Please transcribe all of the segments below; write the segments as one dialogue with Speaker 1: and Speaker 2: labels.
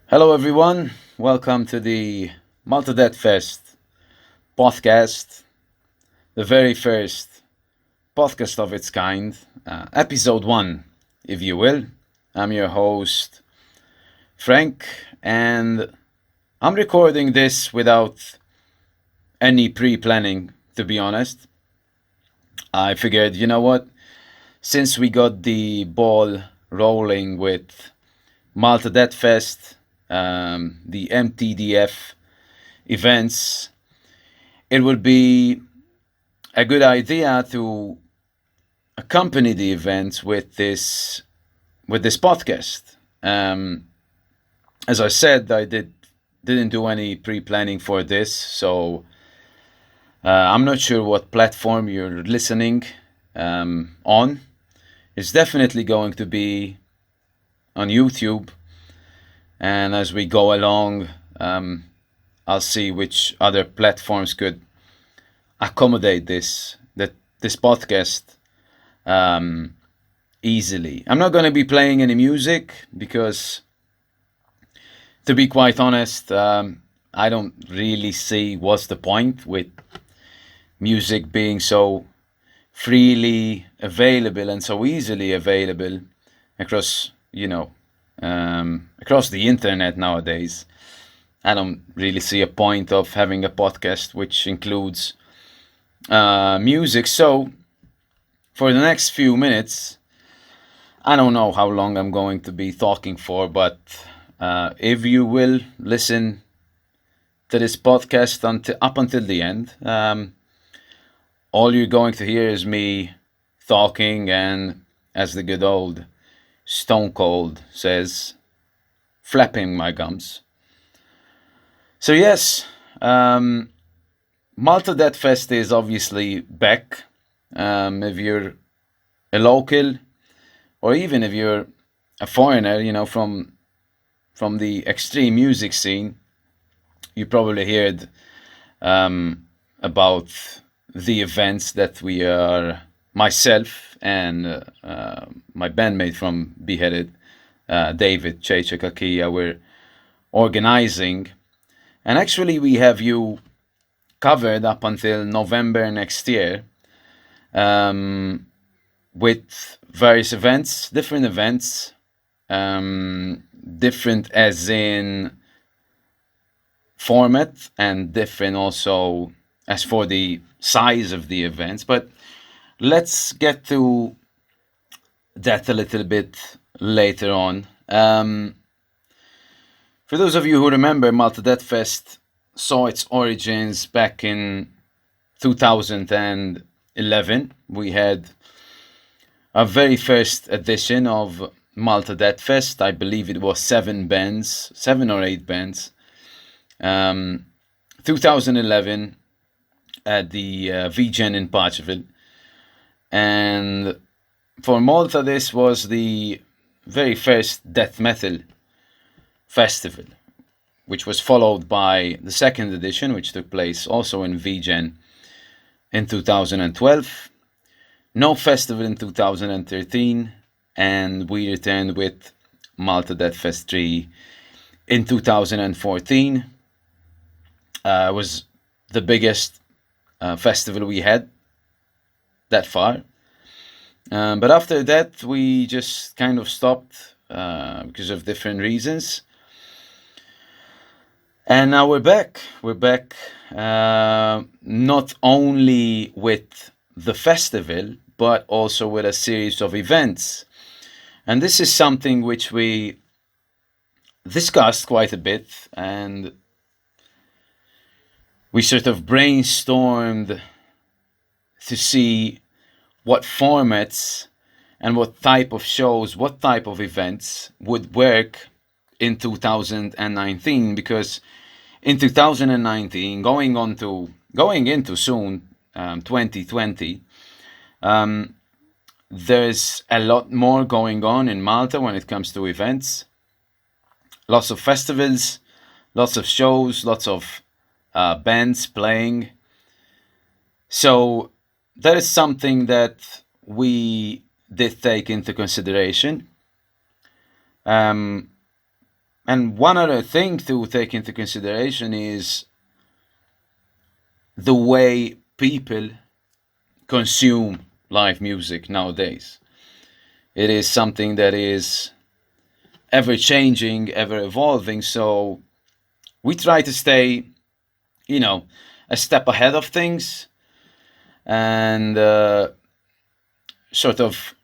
Speaker 1: Hello, everyone. Welcome to the Malta Dead Fest podcast, the very first podcast of its kind, episode one, if you will. I'm your host, Frank, and I'm recording this without any pre planning, to be honest. I figured, you know what? Since we got the ball rolling with Malta Dead Fest, the MTDF events, it would be a good idea to accompany the event with this podcast. As I said, I didn't do any pre-planning for this, so I'm not sure what platform you're listening on. It's definitely going to be on YouTube, and as we go along, I'll see which other platforms could accommodate this podcast easily. I'm not going to be playing any music because, to be quite honest, I don't really see what's the point with music being so freely available and so easily available across, across the internet nowadays. I don't really see a point of having a podcast which includes music. So, for the next few minutes, I don't know how long I'm going to be talking for, but if you will listen to this podcast up until the end, all you're going to hear is me talking and, as the good old Stone Cold says, flapping my gums. So yes, Malta Dead Fest is obviously back. If you're a local, or even if you're a foreigner, from the extreme music scene, you probably heard about the events that myself and my bandmate from Beheaded, David Chechakakia, were organizing. And actually, we have you covered up until November next year, with various events, different events, different as in format and different also as for the size of the events. But let's get to that a little bit later on. For those of you who remember, Malta Dead Fest saw its origins back in 2011. We had our very first edition of Malta Dead Fest. I believe it was 7 or 8 bands. 2011 at the VGen in Parcheville. And for Malta, this was the very first death metal festival, which was followed by the second edition, which took place also in VGen in 2012. No festival in 2013, and we returned with Malta Death Fest 3 in 2014. It was the biggest festival we had that far. But after that, we just kind of stopped because of different reasons. And now we're back. We're back not only with the festival, but also with a series of events. And this is something which we discussed quite a bit, and we sort of brainstormed to see what formats and what type of shows, what type of events would work in 2019, because in 2019, going into soon 2020, there's a lot more going on in Malta when it comes to events. Lots of festivals, lots of shows, lots of bands playing. So that is something that we did take into consideration. And one other thing to take into consideration is the way people consume live music nowadays. It is something that is ever changing, ever evolving. So we try to stay, a step ahead of things and sort of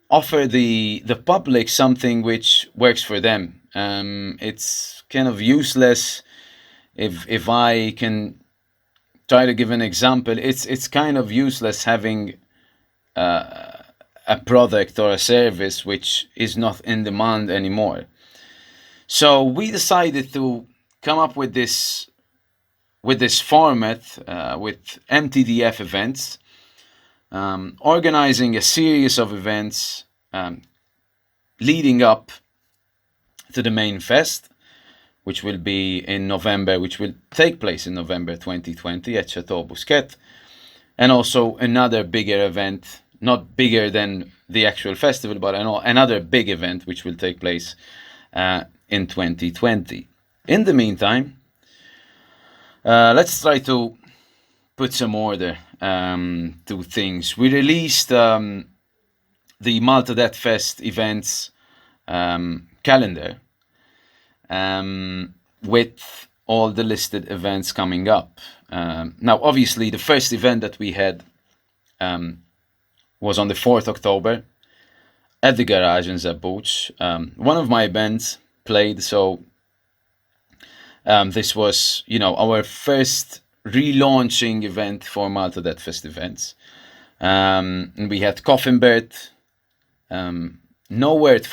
Speaker 1: offer the public something which works for them. It's kind of useless if I can try to give an example. It's kind of useless having a product or a service which is not in demand anymore. So we decided to come up with this format with MTDF events, organizing a series of events leading up to the main fest, which will be in November, which will take place in November 2020 at Chateau Bousquet, and also another bigger event, not bigger than the actual festival, but another big event which will take place in 2020. In the meantime, let's try to put some order to things. We released the Malta Death Fest events calendar with all the listed events coming up. Now, obviously, the first event that we had was on the 4th October at the garage in Zabuch. One of my bands played, so this was, our first relaunching event for Malta Death Fest events. And we had Coffin Bird, No Word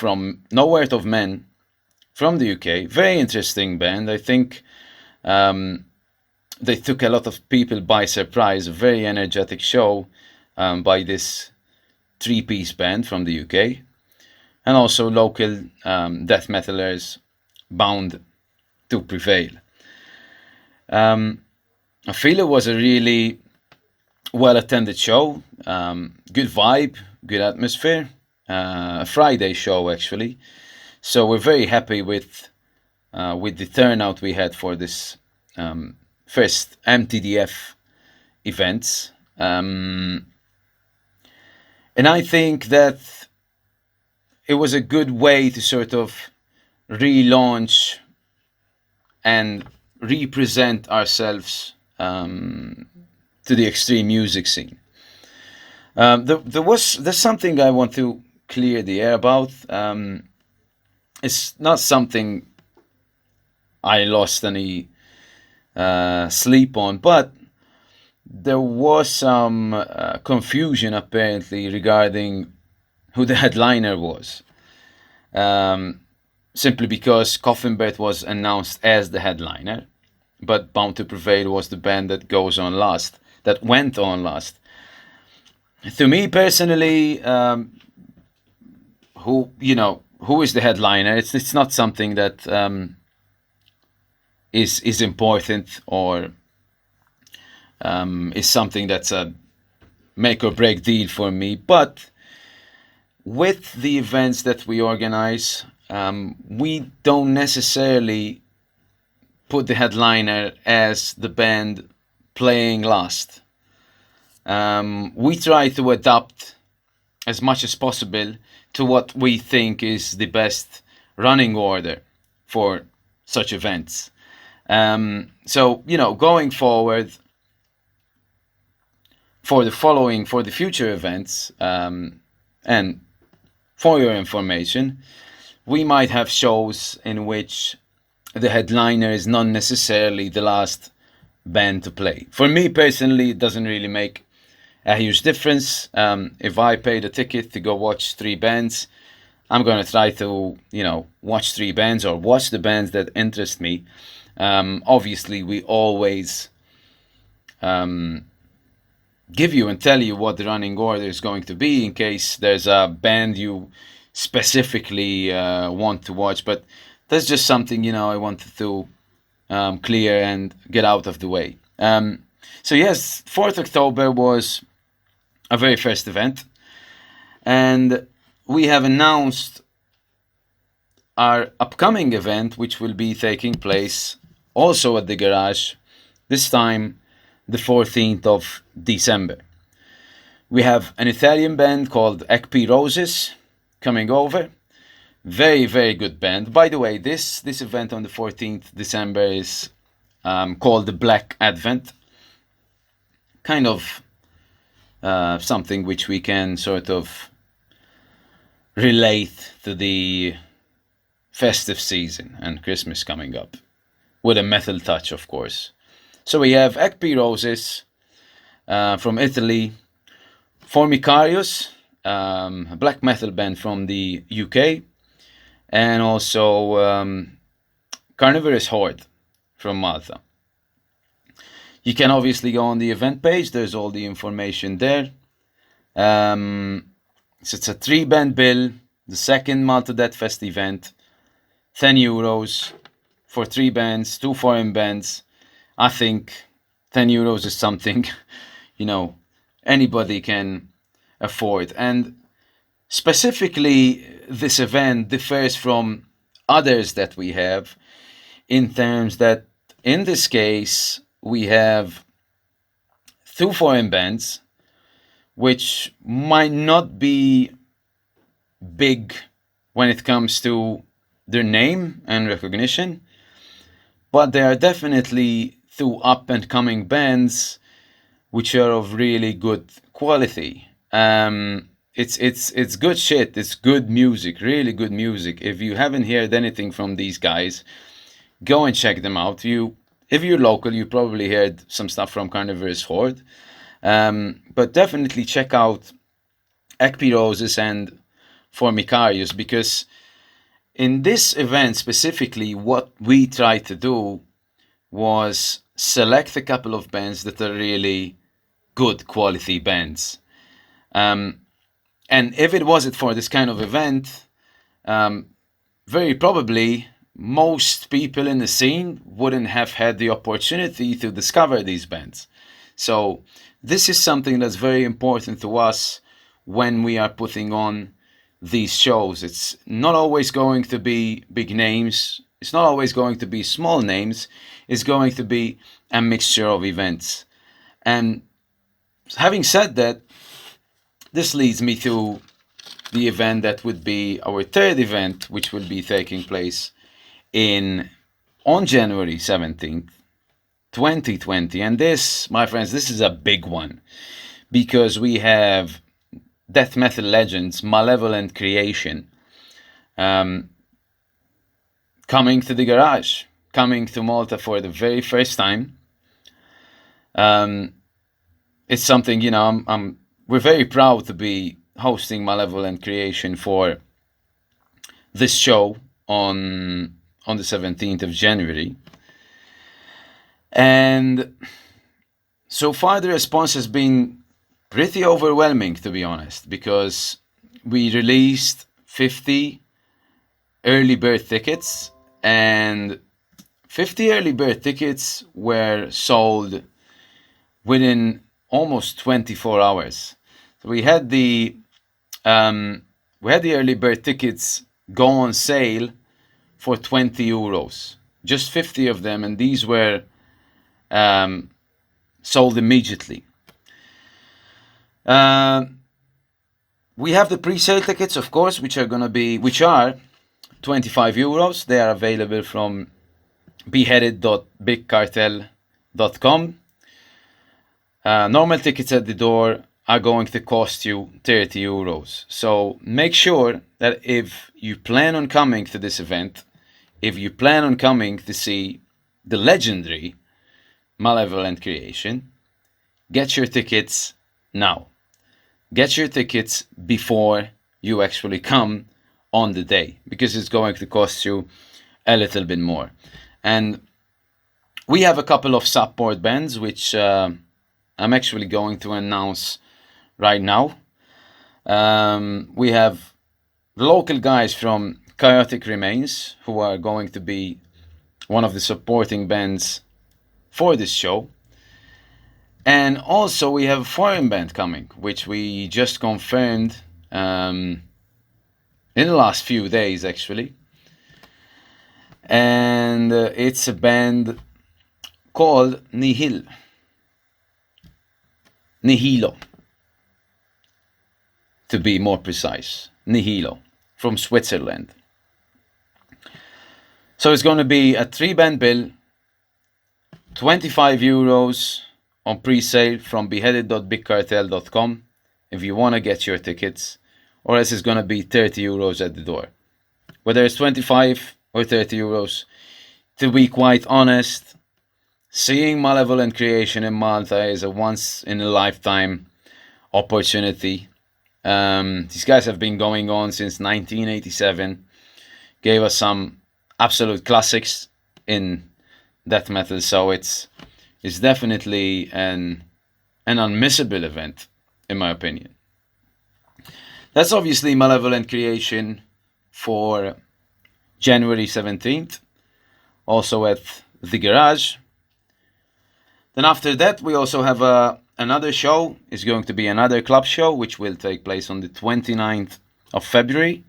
Speaker 1: of Men from the UK. Very interesting band. I think they took a lot of people by surprise. A very energetic show by this three-piece band from the UK. And also local death metalers, Bound to Prevail. I feel it was a really well-attended show. Good vibe, good atmosphere. A Friday show, actually. So we're very happy with the turnout we had for this first MTDF events. And I think that it was a good way to sort of relaunch and represent ourselves to the extreme music scene. There's something I want to clear the air about. It's not something I lost any sleep on, but there was some confusion apparently regarding who the headliner was. Simply because Coffin Bird was announced as the headliner, but Bound to Prevail was the band that went on last. To me personally, who is the headliner? It's not something that is important or is something that's a make or break deal for me. But with the events that we organize, we don't necessarily put the headliner as the band playing last. We try to adapt as much as possible to what we think is the best running order for such events. So, going forward for the future events, and for your information, we might have shows in which the headliner is not necessarily the last band to play. For me personally, it doesn't really make a huge difference. If I paid a ticket to go watch three bands, I'm going to try to, watch three bands or watch the bands that interest me. Obviously, we always give you and tell you what the running order is going to be in case there's a band you specifically want to watch. But that's just something, I wanted to clear and get out of the way. So yes, 4th October was our very first event. And we have announced our upcoming event, which will be taking place also at the garage, this time the 14th of December. We have an Italian band called Ekp Roses coming over. Very, very good band. By the way, this event on the 14th December is called the Black Advent. Kind of something which we can sort of relate to the festive season and Christmas coming up, with a metal touch, of course. So we have Ekp Roses from Italy, Formicarius, a black metal band from the UK, and also Carnivorous Horde from Malta. You can obviously go on the event page, there's all the information there. So it's a 3-band bill, the second Malta Death Fest event, €10 for 3 bands, 2 foreign bands. I think €10 is something, anybody can afford. And specifically, this event differs from others that we have in terms that, in this case, we have 2 foreign bands, which might not be big when it comes to their name and recognition, but they are definitely 2 up-and-coming bands which are of really good quality. It's good shit. It's good music, really good music. If you haven't heard anything from these guys, go and check them out. If you're local, you probably heard some stuff from Carnivorous Horde, but definitely check out Ekp Roses and Formicarius, because in this event specifically, what we tried to do was select a couple of bands that are really good quality bands. And if it wasn't for this kind of event, very probably most people in the scene wouldn't have had the opportunity to discover these bands. So this is something that's very important to us when we are putting on these shows. It's not always going to be big names. It's not always going to be small names. It's going to be a mixture of events. And having said that, this leads me to the event that would be our 3rd event, which will be taking place on January 17th, 2020. And this, my friends, this is a big one, because we have death metal legends Malevolent Creation coming to the garage, coming to Malta for the very first time. It's something, we're very proud to be hosting Malevolent Creation for this show on the 17th of January. And so far the response has been pretty overwhelming, to be honest, because we released 50 early bird tickets, and 50 early bird tickets were sold within almost 24 hours. So we had the early bird tickets go on sale for €20, just 50 of them, and these were sold immediately. We have the pre-sale tickets, of course, which are €25. They are available from beheaded.bigcartel.com. Normal tickets at the door are going to cost you €30. So make sure that if you plan on coming to this event, if you plan on coming to see the legendary Malevolent Creation, get your tickets now. Get your tickets before you actually come on the day, because it's going to cost you a little bit more. And we have a couple of support bands which I'm actually going to announce right now. We have the local guys from Chaotic Remains, who are going to be one of the supporting bands for this show. And also we have a foreign band coming, which we just confirmed in the last few days, actually. and it's a band called Nihilo, to be more precise. Nihilo, from Switzerland. So it's going to be a 3-band bill, 25 euros on pre-sale from beheaded.bigcartel.com if you want to get your tickets, or else it's going to be 30 euros at the door. Whether it's 25 or 30 euros, to be quite honest, seeing Malevolent Creation in Malta is a once-in-a-lifetime opportunity. These guys have been going on since 1987, gave us some absolute classics in death metal, so it's definitely an unmissable event, in my opinion. That's obviously Malevolent Creation for January 17th, also at the Garage. Then after that, we also have another show. It's going to be another club show, which will take place on the 29th of February.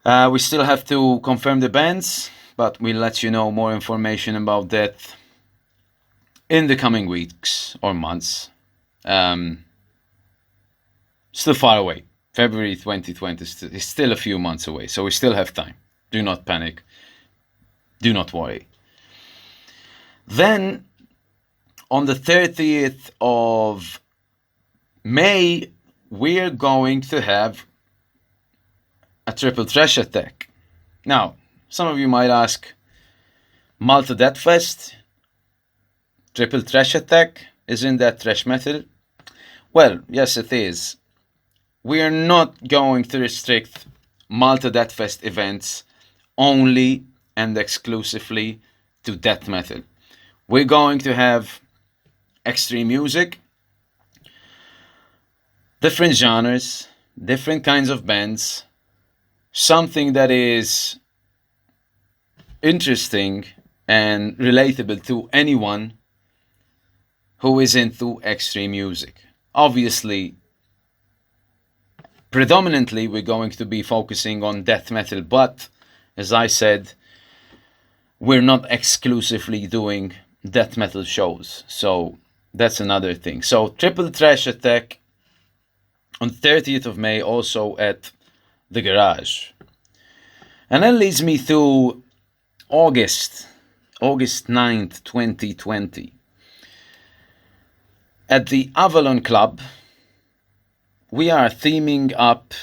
Speaker 1: We still have to confirm the bands, but we'll let you know more information about that in the coming weeks or months. Still far away. February 2020 is still a few months away, so we still have time. Do not panic. Do not worry. Then, on the 30th of May, we're going to have a triple thrash attack. Now, some of you might ask, Malta Death Fest, triple thrash attack, isn't that thrash metal? Well, yes it is. We are not going to restrict Malta Death Fest events only and exclusively to death metal. We're going to have extreme music, different genres, different kinds of bands, something that is interesting and relatable to anyone who is into extreme music. Obviously, predominantly we're going to be focusing on death metal, but as I said, we're not exclusively doing death metal shows, so that's another thing. So triple thrash attack on 30th of May, also at the Garage. And that leads me to August 9th, 2020. At the Avalon Club, we are theming up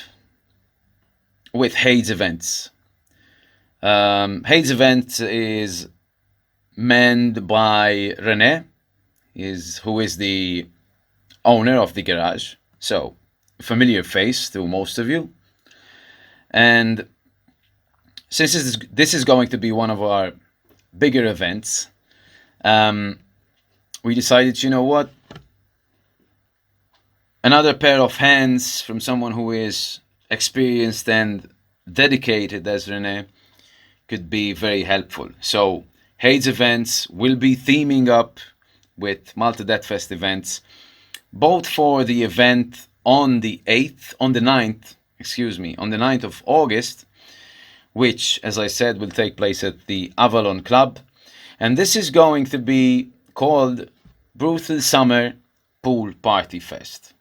Speaker 1: with Hades events. Hades event is manned by René, who is the owner of the Garage, so familiar face to most of you. And since this is going to be one of our bigger events, we decided, you know what, another pair of hands from someone who is experienced and dedicated as René could be very helpful. So Hades events will be theming up with Malta Death Fest events, both for the event on the 9th of August, which, as I said, will take place at the Avalon Club. And this is going to be called Brutal Summer Pool Party Fest.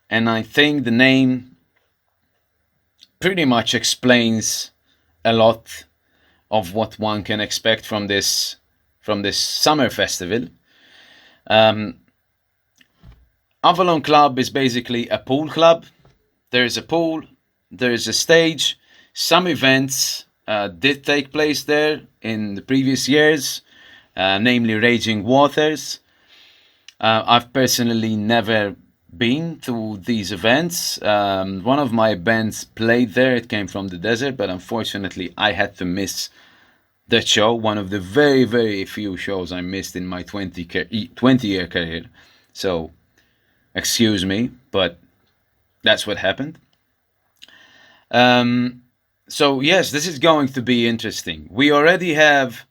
Speaker 1: And I think the name pretty much explains a lot of what one can expect from this summer festival. Avalon Club is basically a pool club. There is a pool, there is a stage. Some events did take place there in the previous years, namely Raging Waters. I've personally never been to these events. One of my bands played there. It came from the desert, but unfortunately I had to miss that show. One of the very, very few shows I missed in my 20-year career. So, excuse me, but that's what happened. So yes, this is going to be interesting. We already have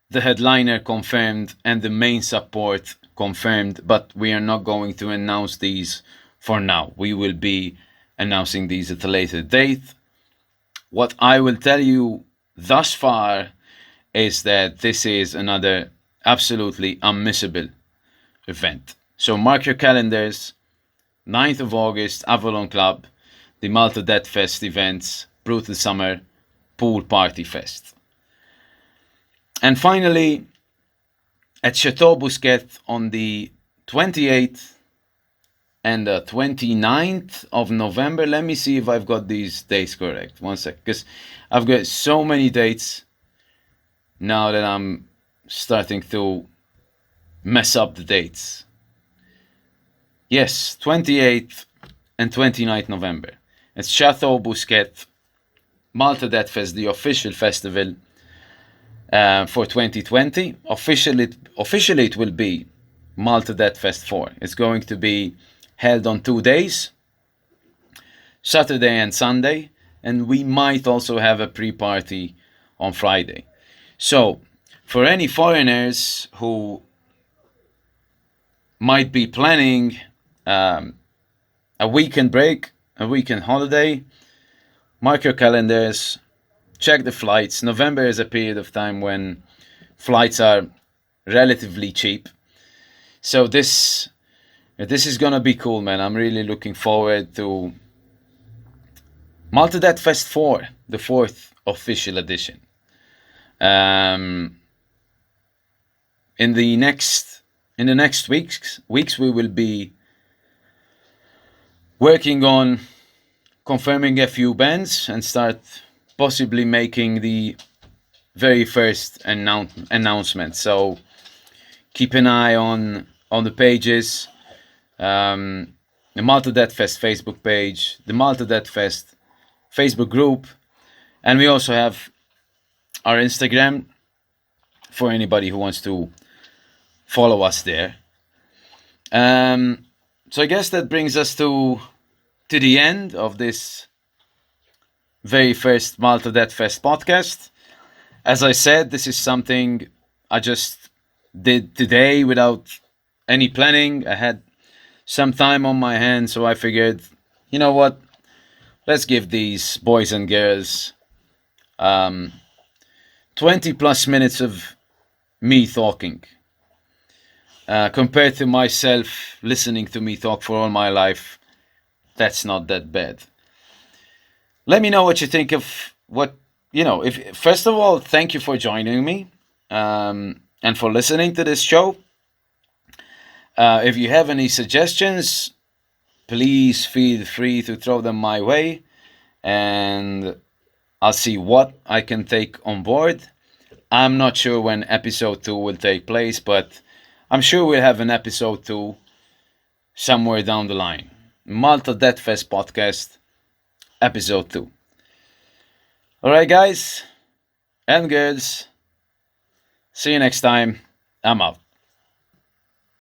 Speaker 1: the headliner confirmed and the main support confirmed, but we are not going to announce these for now. We will be announcing these at a later date. What I will tell you thus far is that this is another absolutely unmissable event. So mark your calendars, 9th of August, Avalon Club, the Malta Death Fest events, Brutal Summer, Pool Party Fest. And finally, at Chateau Bousquet on the 28th and the 29th of November. Let me see if I've got these dates correct. One sec, because I've got so many dates now that I'm starting to mess up the dates. Yes, 28th and 29th November. It's Chateau Bousquet, Malta Death Fest, the official festival for 2020. Officially it will be Malta Death Fest 4. It's going to be held on 2 days, Saturday and Sunday, and we might also have a pre-party on Friday. So, for any foreigners who might be planning a weekend break, a weekend holiday, mark your calendars, check the flights. November is a period of time when flights are relatively cheap. So this is gonna be cool, man. I'm really looking forward to Malta Death Fest 4, the 4th official edition. In the next weeks we will be working on confirming a few bands and start possibly making the very first announcement. So keep an eye on the pages, the Malta Death Fest Facebook page, the Malta Death Fest Facebook group, and we also have our Instagram for anybody who wants to follow us there. So I guess that brings us to the end of this very first Malta Death Fest podcast. As I said, this is something I just did today without any planning. I had some time on my hands, so I figured, you know what, let's give these boys and girls 20 plus minutes of me talking. Compared to myself listening to me talk for all my life, that's not that bad. Let me know what you think of what, if first of all, thank you for joining me and for listening to this show. If you have any suggestions, please feel free to throw them my way, and I'll see what I can take on board. I'm not sure when episode 2 will take place, but I'm sure we'll have an episode 2 somewhere down the line. Malta Death Fest podcast, episode 2. Alright guys and girls, see you next time. I'm out.